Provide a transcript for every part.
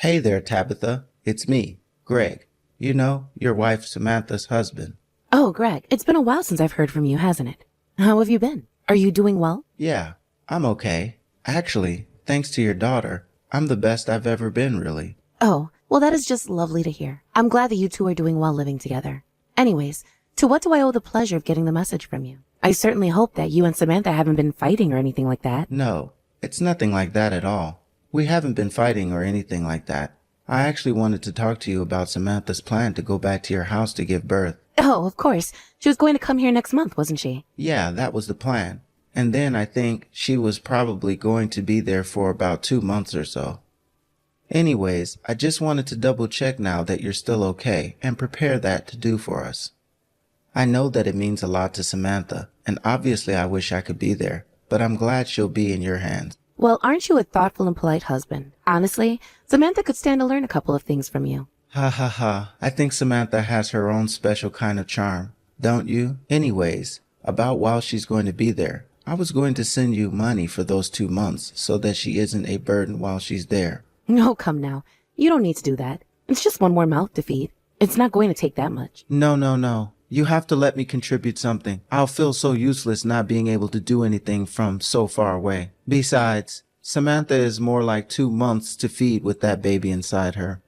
Hey there, Tabitha. It's me, Greg. You know, your wife Samantha's husband. Oh, Greg, it's been a while since I've heard from you, hasn't it? How have you been? Are you doing well? Yeah, I'm okay. Actually, thanks to your daughter, I'm the best I've ever been, really. Oh, well, that is just lovely to hear. I'm glad that you two are doing well living together. Anyways, to what do I owe the pleasure of getting the message from you? I certainly hope that you and Samantha haven't been fighting or anything like that. No, it's nothing like that at all. We haven't been fighting or anything like that. I actually wanted to talk to you about Samantha's plan to go back to your house to give birth. Oh, of course. She was going to come here next month, wasn't she? Yeah, that was the plan. And then I think she was probably going to be there for about 2 months or so. Anyways, I just wanted to double check now that you're still okay and prepare that to do for us. I know that it means a lot to Samantha, and obviously I wish I could be there, but I'm glad she'll be in your hands. Well, aren't you a thoughtful and polite husband? Honestly, Samantha could stand to learn a couple of things from you. Ha ha ha. I think Samantha has her own special kind of charm, don't you? Anyways, about while she's going to be there, I was going to send you money for those 2 months so that she isn't a burden while she's there. No, come now. You don't need to do that. It's just one more mouth to feed. It's not going to take that much. No. You have to let me contribute something. I'll feel so useless not being able to do anything from so far away. Besides, Samantha is more like 2 months to feed with that baby inside her.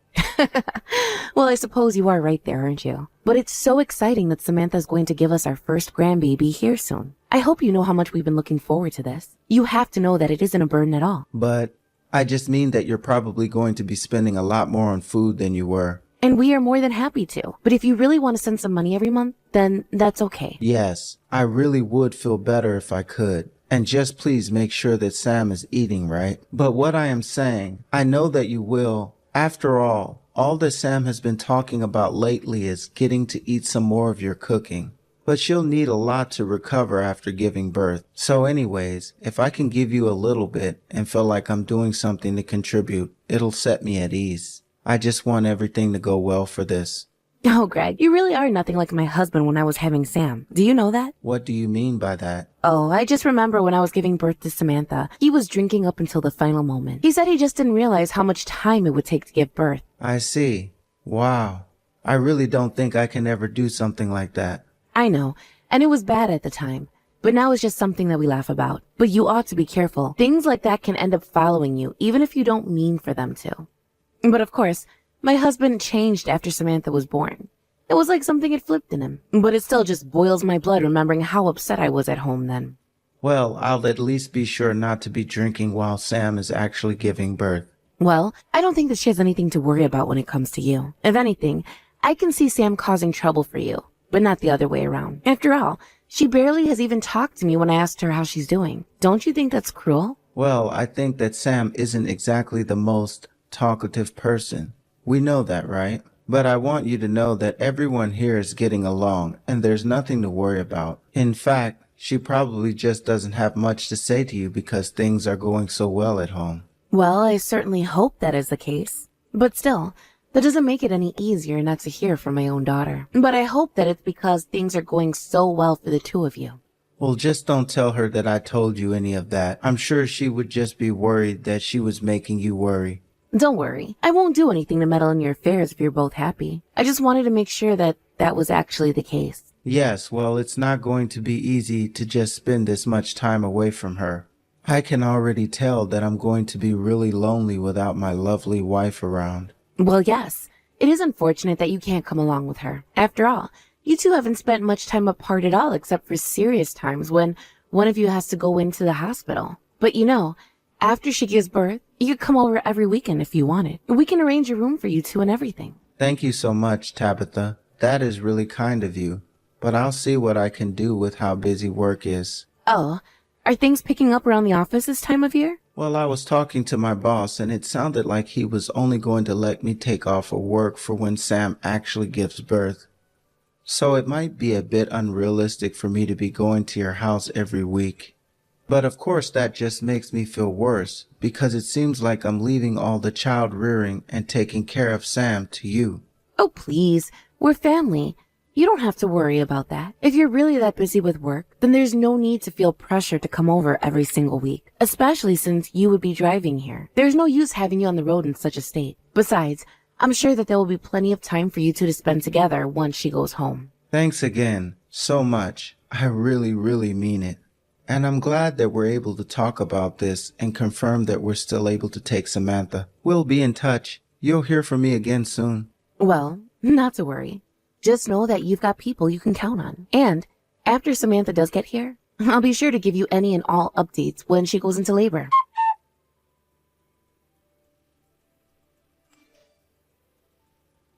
Well, I suppose you are right there, aren't you? But it's so exciting that Samantha's going to give us our first grandbaby here soon. I hope you know how much we've been looking forward to this. You have to know that it isn't a burden at all. But I just mean that you're probably going to be spending a lot more on food than you were. And we are more than happy to. But if you really want to send some money every month, then that's okay. Yes, I really would feel better if I could. And just please make sure that Sam is eating right. But what I am saying, I know that you will. After all that Sam has been talking about lately is getting to eat some more of your cooking. But she'll need a lot to recover after giving birth. So anyways, if I can give you a little bit and feel like I'm doing something to contribute, it'll set me at ease. I just want everything to go well for this. Oh, Greg, you really are nothing like my husband when I was having Sam. Do you know that? What do you mean by that? Oh, I just remember when I was giving birth to Samantha, he was drinking up until the final moment. He said he just didn't realize how much time it would take to give birth. I see. Wow. I really don't think I can ever do something like that. I know, and it was bad at the time. But now it's just something that we laugh about. But you ought to be careful. Things like that can end up following you, even if you don't mean for them to. But of course, my husband changed after Samantha was born. It was like something had flipped in him. But it still just boils my blood remembering how upset I was at home then. Well, I'll at least be sure not to be drinking while Sam is actually giving birth. Well, I don't think that she has anything to worry about when it comes to you. If anything, I can see Sam causing trouble for you, but not the other way around. After all, she barely has even talked to me when I asked her how she's doing. Don't you think that's cruel? Well, I think that Sam isn't exactly the most talkative person. We know that, right? But I want you to know that everyone here is getting along and there's nothing to worry about. In fact, she probably just doesn't have much to say to you because things are going so well at home. Well, I certainly hope that is the case. But still, that doesn't make it any easier not to hear from my own daughter. But I hope that it's because things are going so well for the two of you. Well, just don't tell her that I told you any of that. I'm sure she would just be worried that she was making you worry. Don't worry. I won't do anything to meddle in your affairs if you're both happy. I just wanted to make sure that that was actually the case. Yes, well, it's not going to be easy to just spend this much time away from her. I can already tell that I'm going to be really lonely without my lovely wife around. Well, yes. It is unfortunate that you can't come along with her. After all, you two haven't spent much time apart at all except for serious times when one of you has to go into the hospital. But you know, after she gives birth, you could come over every weekend if you wanted. We can arrange a room for you two and everything. Thank you so much, Tabitha. That is really kind of you. But I'll see what I can do with how busy work is. Oh, are things picking up around the office this time of year? Well, I was talking to my boss and it sounded like he was only going to let me take off of work for when Sam actually gives birth. So it might be a bit unrealistic for me to be going to your house every week. But of course that just makes me feel worse because it seems like I'm leaving all the child rearing and taking care of Sam to you. Oh, please. We're family. You don't have to worry about that. If you're really that busy with work, then there's no need to feel pressure to come over every single week, especially since you would be driving here. There's no use having you on the road in such a state. Besides, I'm sure that there will be plenty of time for you two to spend together once she goes home. Thanks again so much. I really, really mean it. And I'm glad that we're able to talk about this and confirm that we're still able to take Samantha. We'll be in touch. You'll hear from me again soon. Well, not to worry. Just know that you've got people you can count on. And after Samantha does get here, I'll be sure to give you any and all updates when she goes into labor.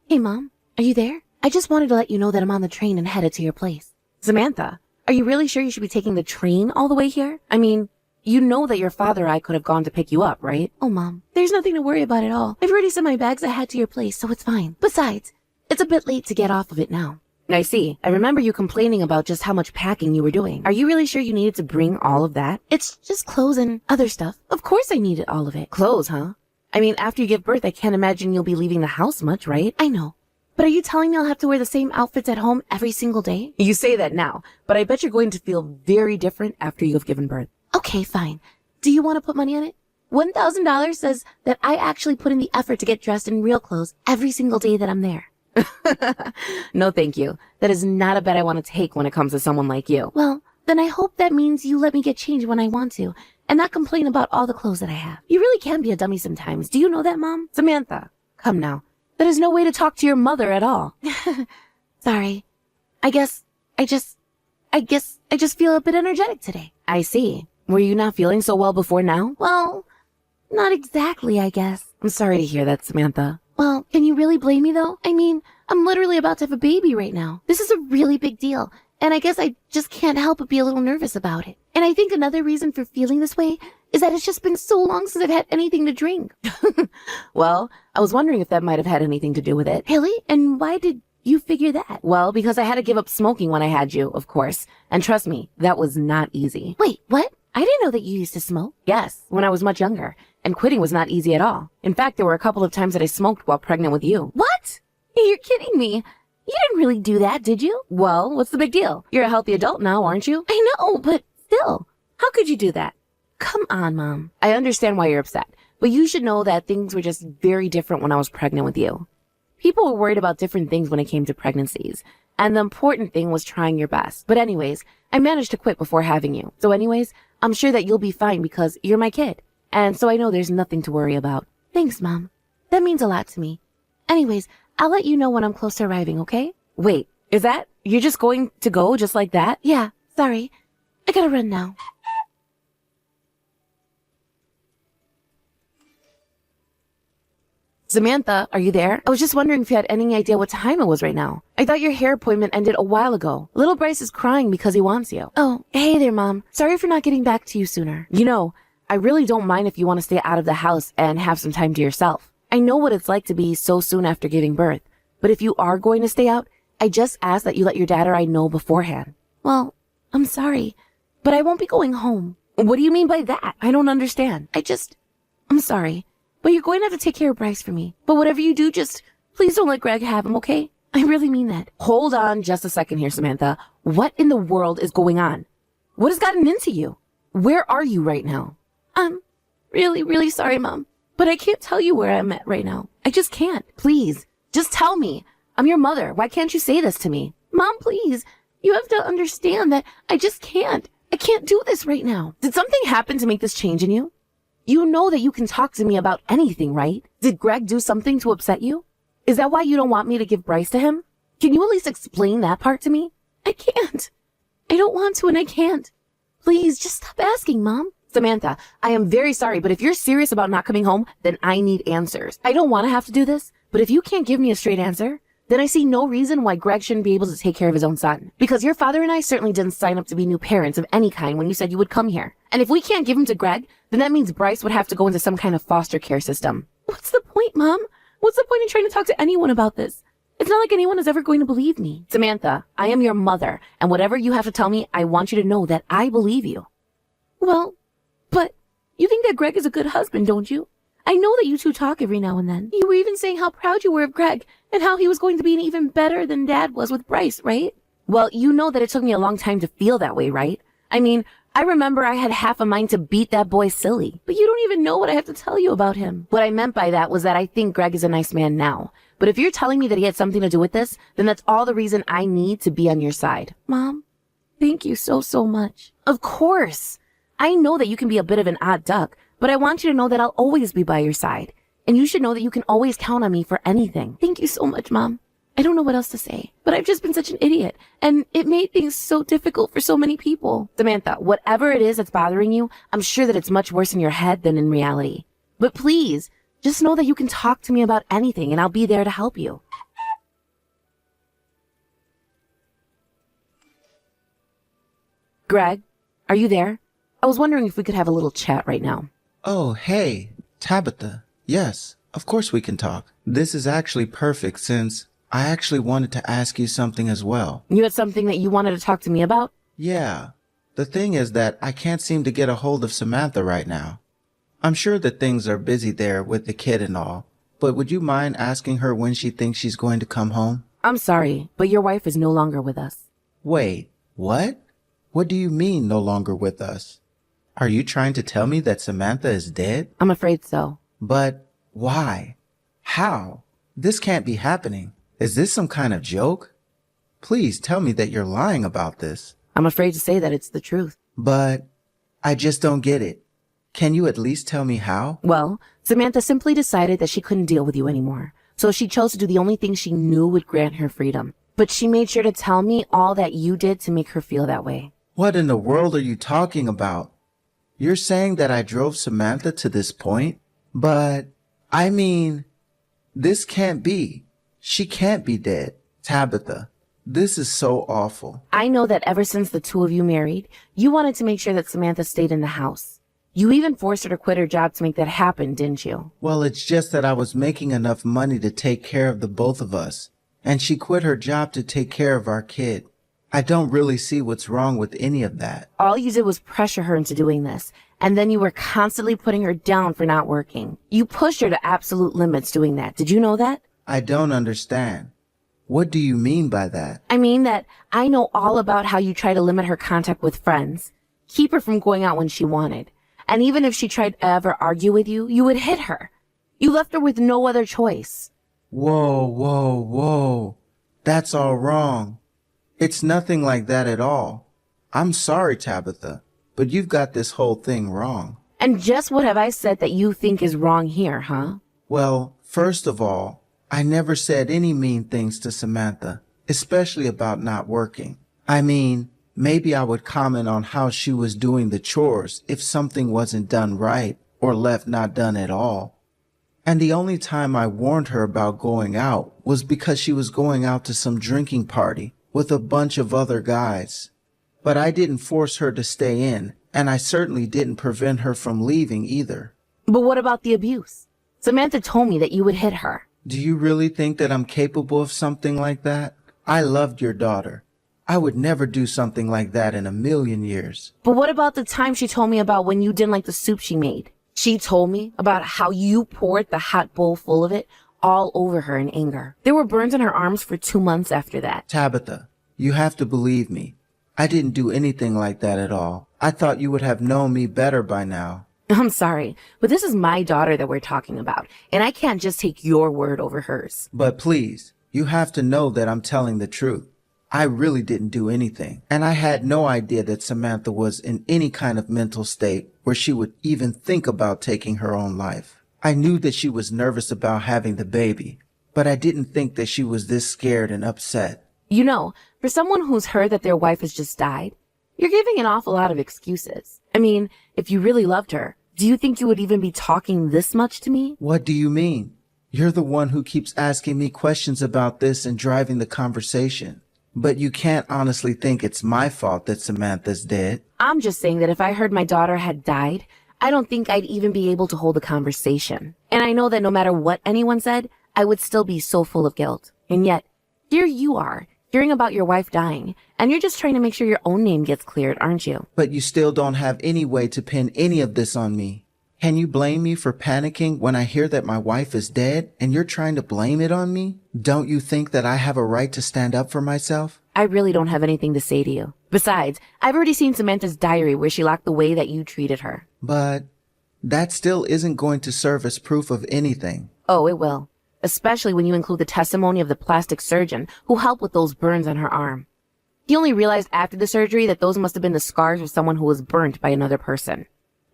Hey, Mom, are you there? I just wanted to let you know that I'm on the train and headed to your place. Samantha, are you really sure you should be taking the train all the way here? I mean, you know that your father or I could have gone to pick you up, right? Oh, Mom, there's nothing to worry about at all. I've already sent my bags ahead to your place, so it's fine. Besides, it's a bit late to get off of it now. I see. I remember you complaining about just how much packing you were doing. Are you really sure you needed to bring all of that? It's just clothes and other stuff. Of course I needed all of it. Clothes, huh? I mean, after you give birth, I can't imagine you'll be leaving the house much, right? I know. But are you telling me I'll have to wear the same outfits at home every single day? You say that now, but I bet you're going to feel very different after you've given birth. Okay, fine. Do you want to put money on it? $1,000 says that I actually put in the effort to get dressed in real clothes every single day that I'm there. No, thank you. That is not a bet I want to take when it comes to someone like you. Well, then I hope that means you let me get changed when I want to and not complain about all the clothes that I have. You really can be a dummy sometimes. Do you know that, Mom? Samantha, come now. That is no way to talk to your mother at all. Sorry. I just feel a bit energetic today. I see. Were you not feeling so well before now? Well, not exactly, I guess. I'm sorry to hear that, Samantha. Well, can you really blame me though? I mean, I'm literally about to have a baby right now. This is a really big deal, and I guess I just can't help but be a little nervous about it. And I think another reason for feeling this way is that it's just been so long since I've had anything to drink. Well, I was wondering if that might have had anything to do with it. Really? And why did you figure that? Well, because I had to give up smoking when I had you, of course. And trust me, that was not easy. Wait, what? I didn't know that you used to smoke. Yes, when I was much younger. And quitting was not easy at all. In fact, there were a couple of times that I smoked while pregnant with you. What? You're kidding me. You didn't really do that, did you? Well, what's the big deal? You're a healthy adult now, aren't you? I know, but still. How could you do that? Come on, Mom. I understand why you're upset, but you should know that things were just very different when I was pregnant with you. People were worried about different things when it came to pregnancies, and the important thing was trying your best. But anyways, I managed to quit before having you. So anyways, I'm sure that you'll be fine because you're my kid. And so I know there's nothing to worry about. Thanks, Mom. That means a lot to me. Anyways, I'll let you know when I'm close to arriving, okay? Wait, is that? You're just going to go just like that? Yeah, sorry. I gotta run now. Samantha, are you there? I was just wondering if you had any idea what time it was right now. I thought your hair appointment ended a while ago. Little Bryce is crying because he wants you. Oh, hey there, Mom. Sorry for not getting back to you sooner. You know, I really don't mind if you want to stay out of the house and have some time to yourself. I know what it's like to be so soon after giving birth. But if you are going to stay out, I just ask that you let your dad or I know beforehand. Well, I'm sorry, but I won't be going home. What do you mean by that? I don't understand. I'm sorry. But you're going to have to take care of Bryce for me. But whatever you do, just please don't let Greg have him, okay? I really mean that. Hold on just a second here, Samantha. What in the world is going on? What has gotten into you? Where are you right now? I'm really, really sorry, Mom. But I can't tell you where I'm at right now. I just can't. Please, just tell me. I'm your mother. Why can't you say this to me? Mom, please. You have to understand that I just can't. I can't do this right now. Did something happen to make this change in you? You know that you can talk to me about anything, right? Did Greg do something to upset you? Is that why you don't want me to give Bryce to him? Can you at least explain that part to me? I can't. I don't want to and I can't. Please, just stop asking, Mom. Samantha, I am very sorry, but if you're serious about not coming home, then I need answers. I don't want to have to do this, but if you can't give me a straight answer, then I see no reason why Greg shouldn't be able to take care of his own son. Because your father and I certainly didn't sign up to be new parents of any kind when you said you would come here. And if we can't give him to Greg, then that means Bryce would have to go into some kind of foster care system. What's the point, Mom? What's the point in trying to talk to anyone about this? It's not like anyone is ever going to believe me. Samantha, I am your mother, and whatever you have to tell me, I want you to know that I believe you. Well, but you think that Greg is a good husband, don't you? I know that you two talk every now and then. You were even saying how proud you were of Greg and how he was going to be even better than Dad was with Bryce, right? Well, you know that it took me a long time to feel that way, right? I mean, I remember I had half a mind to beat that boy silly, but you don't even know what I have to tell you about him. What I meant by that was that I think Greg is a nice man now. But if you're telling me that he had something to do with this, then that's all the reason I need to be on your side. Mom, thank you so, so much. Of course. I know that you can be a bit of an odd duck, but I want you to know that I'll always be by your side. And you should know that you can always count on me for anything. Thank you so much, Mom. I don't know what else to say, but I've just been such an idiot, and it made things so difficult for so many people. Samantha, whatever it is that's bothering you, I'm sure that it's much worse in your head than in reality. But please, just know that you can talk to me about anything, and I'll be there to help you. Greg, are you there? I was wondering if we could have a little chat right now. Oh, hey, Tabitha. Yes, of course we can talk. This is actually perfect since I actually wanted to ask you something as well. You had something that you wanted to talk to me about? Yeah. The thing is that I can't seem to get a hold of Samantha right now. I'm sure that things are busy there with the kid and all, but would you mind asking her when she thinks she's going to come home? I'm sorry, but your wife is no longer with us. Wait, what? What do you mean no longer with us? Are you trying to tell me that Samantha is dead? I'm afraid so. But why? How? This can't be happening. Is this some kind of joke? Please tell me that you're lying about this. I'm afraid to say that it's the truth. But I just don't get it. Can you at least tell me how? Well, Samantha simply decided that she couldn't deal with you anymore. So she chose to do the only thing she knew would grant her freedom. But she made sure to tell me all that you did to make her feel that way. What in the world are you talking about? You're saying that I drove Samantha to this point? But, I mean, this can't be. She can't be dead. Tabitha, this is so awful. I know that ever since the two of you married, you wanted to make sure that Samantha stayed in the house. You even forced her to quit her job to make that happen, didn't you? Well, it's just that I was making enough money to take care of the both of us, and she quit her job to take care of our kid. I don't really see what's wrong with any of that. All you did was pressure her into doing this, and then you were constantly putting her down for not working. You pushed her to absolute limits doing that. Did you know that? I don't understand. What do you mean by that? I mean that I know all about how you try to limit her contact with friends, keep her from going out when she wanted. And even if she tried to ever argue with you, you would hit her. You left her with no other choice. Whoa, whoa, whoa. That's all wrong. It's nothing like that at all. I'm sorry, Tabitha, but you've got this whole thing wrong. And just what have I said that you think is wrong here, huh? Well, first of all, I never said any mean things to Samantha, especially about not working. I mean, maybe I would comment on how she was doing the chores if something wasn't done right or left not done at all. And the only time I warned her about going out was because she was going out to some drinking party with a bunch of other guys. But I didn't force her to stay in, and I certainly didn't prevent her from leaving either. But what about the abuse? Samantha told me that you would hit her. Do you really think that I'm capable of something like that? I loved your daughter. I would never do something like that in a million years. But what about the time she told me about when you didn't like the soup she made? She told me about how you poured the hot bowl full of it all over her in anger. There were burns on her arms for 2 months after that. Tabitha, you have to believe me. I didn't do anything like that at all. I thought you would have known me better by now. I'm sorry, but this is my daughter that we're talking about, and I can't just take your word over hers. But please, you have to know that I'm telling the truth. I really didn't do anything, and I had no idea that Samantha was in any kind of mental state where she would even think about taking her own life. I knew that she was nervous about having the baby, but I didn't think that she was this scared and upset. You know, for someone who's heard that their wife has just died, you're giving an awful lot of excuses. I mean, if you really loved her, do you think you would even be talking this much to me? What do you mean? You're the one who keeps asking me questions about this and driving the conversation. But you can't honestly think it's my fault that Samantha's dead. I'm just saying that if I heard my daughter had died, I don't think I'd even be able to hold a conversation. And I know that no matter what anyone said, I would still be so full of guilt. And yet, here you are, hearing about your wife dying, and you're just trying to make sure your own name gets cleared, aren't you? But you still don't have any way to pin any of this on me. Can you blame me for panicking when I hear that my wife is dead and you're trying to blame it on me? Don't you think that I have a right to stand up for myself? I really don't have anything to say to you. Besides, I've already seen Samantha's diary where she locked the way that you treated her. But that still isn't going to serve as proof of anything. Oh, it will. Especially when you include the testimony of the plastic surgeon who helped with those burns on her arm. He only realized after the surgery that those must have been the scars of someone who was burnt by another person.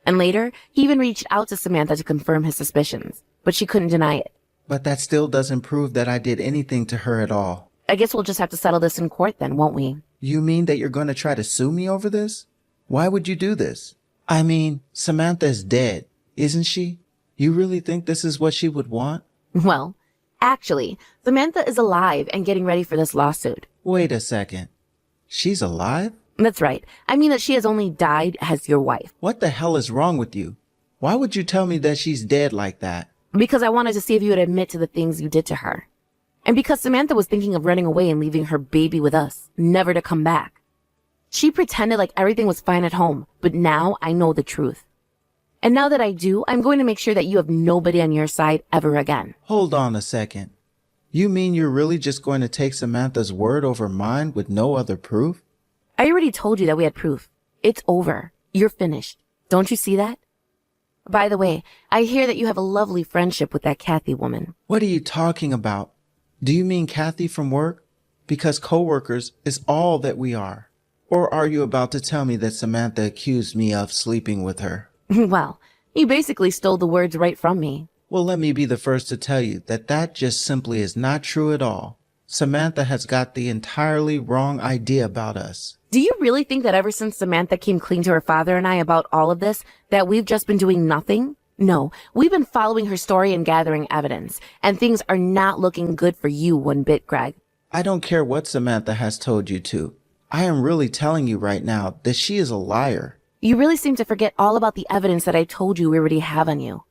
And later, he even reached out to Samantha to confirm his suspicions, but she couldn't deny it. But that still doesn't prove that I did anything to her at all. I guess we'll just have to settle this in court then, won't we? You mean that you're going to try to sue me over this? Why would you do this? I mean, Samantha is dead, isn't she? You really think this is what she would want? Well, actually, Samantha is alive and getting ready for this lawsuit. Wait a second. She's alive? That's right. I mean that she has only died as your wife. What the hell is wrong with you? Why would you tell me that she's dead like that? Because I wanted to see if you would admit to the things you did to her. And because Samantha was thinking of running away and leaving her baby with us, never to come back. She pretended like everything was fine at home, but now I know the truth. And now that I do, I'm going to make sure that you have nobody on your side ever again. Hold on a second. You mean you're really just going to take Samantha's word over mine with no other proof? I already told you that we had proof. It's over. You're finished. Don't you see that? By the way, I hear that you have a lovely friendship with that Kathy woman. What are you talking about? Do you mean Kathy from work? Because co-workers is all that we are. Or are you about to tell me that Samantha accused me of sleeping with her? Well, you basically stole the words right from me. Well, let me be the first to tell you that that just simply is not true at all. Samantha has got the entirely wrong idea about us. Do you really think that ever since Samantha came clean to her father and I about all of this, that we've just been doing nothing? No, we've been following her story and gathering evidence, and things are not looking good for you one bit, Greg. I don't care what Samantha has told you to. I am really telling you right now that she is a liar. You really seem to forget all about the evidence that I told you we already have on you.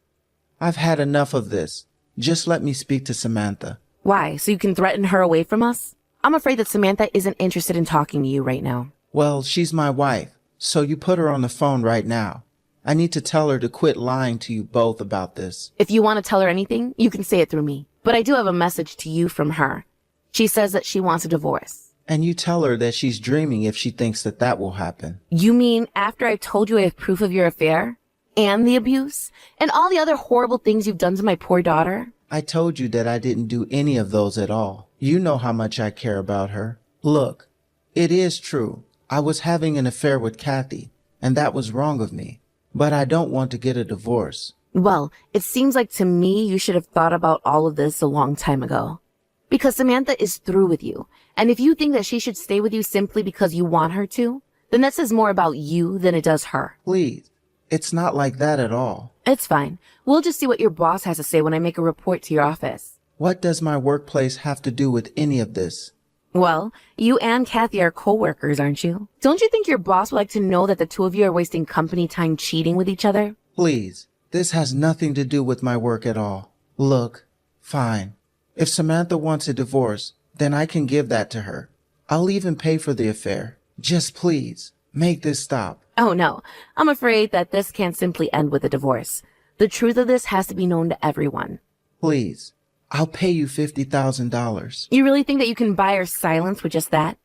I've had enough of this. Just let me speak to Samantha. Why, so you can threaten her away from us? I'm afraid that Samantha isn't interested in talking to you right now. Well, she's my wife, so you put her on the phone right now. I need to tell her to quit lying to you both about this. If you want to tell her anything, you can say it through me. But I do have a message to you from her. She says that she wants a divorce. And you tell her that she's dreaming if she thinks that that will happen. You mean after I've told you I have proof of your affair? And the abuse? And all the other horrible things you've done to my poor daughter? I told you that I didn't do any of those at all. You know how much I care about her. Look, it is true. I was having an affair with Kathy, and that was wrong of me. But I don't want to get a divorce. Well, it seems like to me you should have thought about all of this a long time ago. Because Samantha is through with you. And if you think that she should stay with you simply because you want her to, then that says more about you than it does her. Please, it's not like that at all. It's fine. We'll just see what your boss has to say when I make a report to your office. What does my workplace have to do with any of this? Well, you and Kathy are co-workers, aren't you? Don't you think your boss would like to know that the two of you are wasting company time cheating with each other? Please, this has nothing to do with my work at all. Look, fine. If Samantha wants a divorce, then I can give that to her. I'll even pay for the affair. Just please, make this stop. Oh no, I'm afraid that this can't simply end with a divorce. The truth of this has to be known to everyone. Please, I'll pay you $50,000. You really think that you can buy her silence with just that?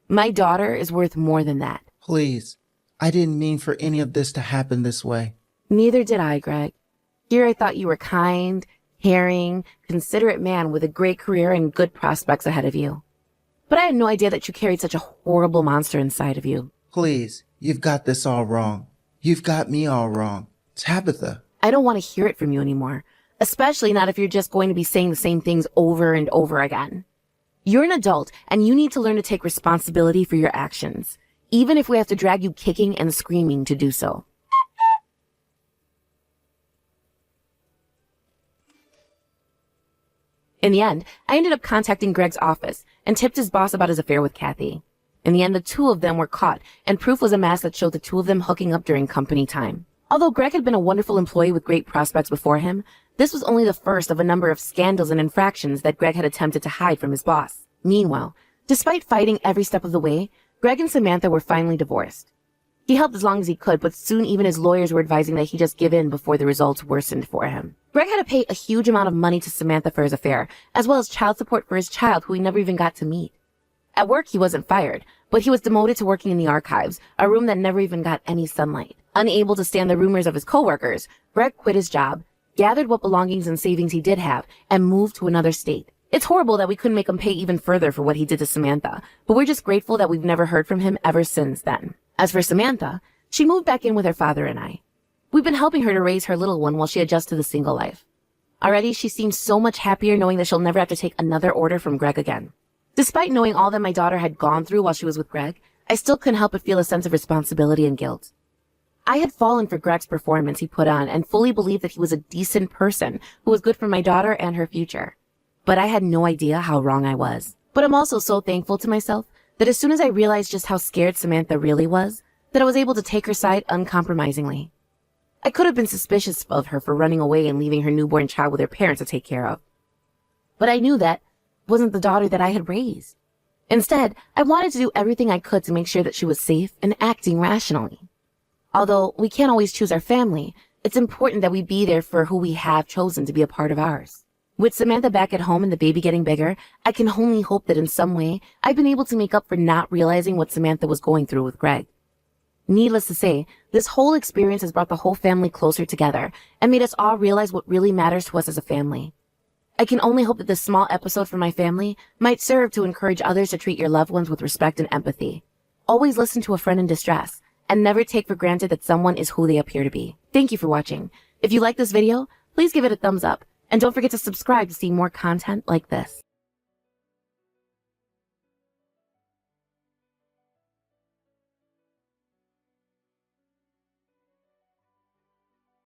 My daughter is worth more than that. Please, I didn't mean for any of this to happen this way. Neither did I, Greg. Here I thought you were kind, caring, considerate man with a great career and good prospects ahead of you. But I had no idea that you carried such a horrible monster inside of you. Please, you've got this all wrong. You've got me all wrong. Tabitha. I don't want to hear it from you anymore. Especially not if you're just going to be saying the same things over and over again. You're an adult and you need to learn to take responsibility for your actions, even if we have to drag you kicking and screaming to do so. In the end, I ended up contacting Greg's office and tipped his boss about his affair with Kathy. In the end, the two of them were caught, and proof was amassed that showed the two of them hooking up during company time. Although Greg had been a wonderful employee with great prospects before him, this was only the first of a number of scandals and infractions that Greg had attempted to hide from his boss. Meanwhile, despite fighting every step of the way, Greg and Samantha were finally divorced. He helped as long as he could, but soon even his lawyers were advising that he just give in before the results worsened for him. Greg had to pay a huge amount of money to Samantha for his affair, as well as child support for his child who he never even got to meet. At work, he wasn't fired, but he was demoted to working in the archives, a room that never even got any sunlight. Unable to stand the rumors of his coworkers, Greg quit his job, gathered what belongings and savings he did have, and moved to another state. It's horrible that we couldn't make him pay even further for what he did to Samantha, but we're just grateful that we've never heard from him ever since then. As for Samantha, she moved back in with her father and I. We've been helping her to raise her little one while she adjusts to the single life. Already, she seems so much happier knowing that she'll never have to take another order from Greg again. Despite knowing all that my daughter had gone through while she was with Greg, I still couldn't help but feel a sense of responsibility and guilt. I had fallen for Greg's performance he put on and fully believed that he was a decent person who was good for my daughter and her future. But I had no idea how wrong I was. But I'm also so thankful to myself that as soon as I realized just how scared Samantha really was, that I was able to take her side uncompromisingly. I could have been suspicious of her for running away and leaving her newborn child with her parents to take care of. But I knew that wasn't the daughter that I had raised. Instead, I wanted to do everything I could to make sure that she was safe and acting rationally. Although we can't always choose our family, it's important that we be there for who we have chosen to be a part of ours. With Samantha back at home and the baby getting bigger, I can only hope that in some way I've been able to make up for not realizing what Samantha was going through with Greg. Needless to say, this whole experience has brought the whole family closer together and made us all realize what really matters to us as a family. I can only hope that this small episode from my family might serve to encourage others to treat your loved ones with respect and empathy. Always listen to a friend in distress, and never take for granted that someone is who they appear to be. Thank you for watching. If you like this video, please give it a thumbs up, and don't forget to subscribe to see more content like this.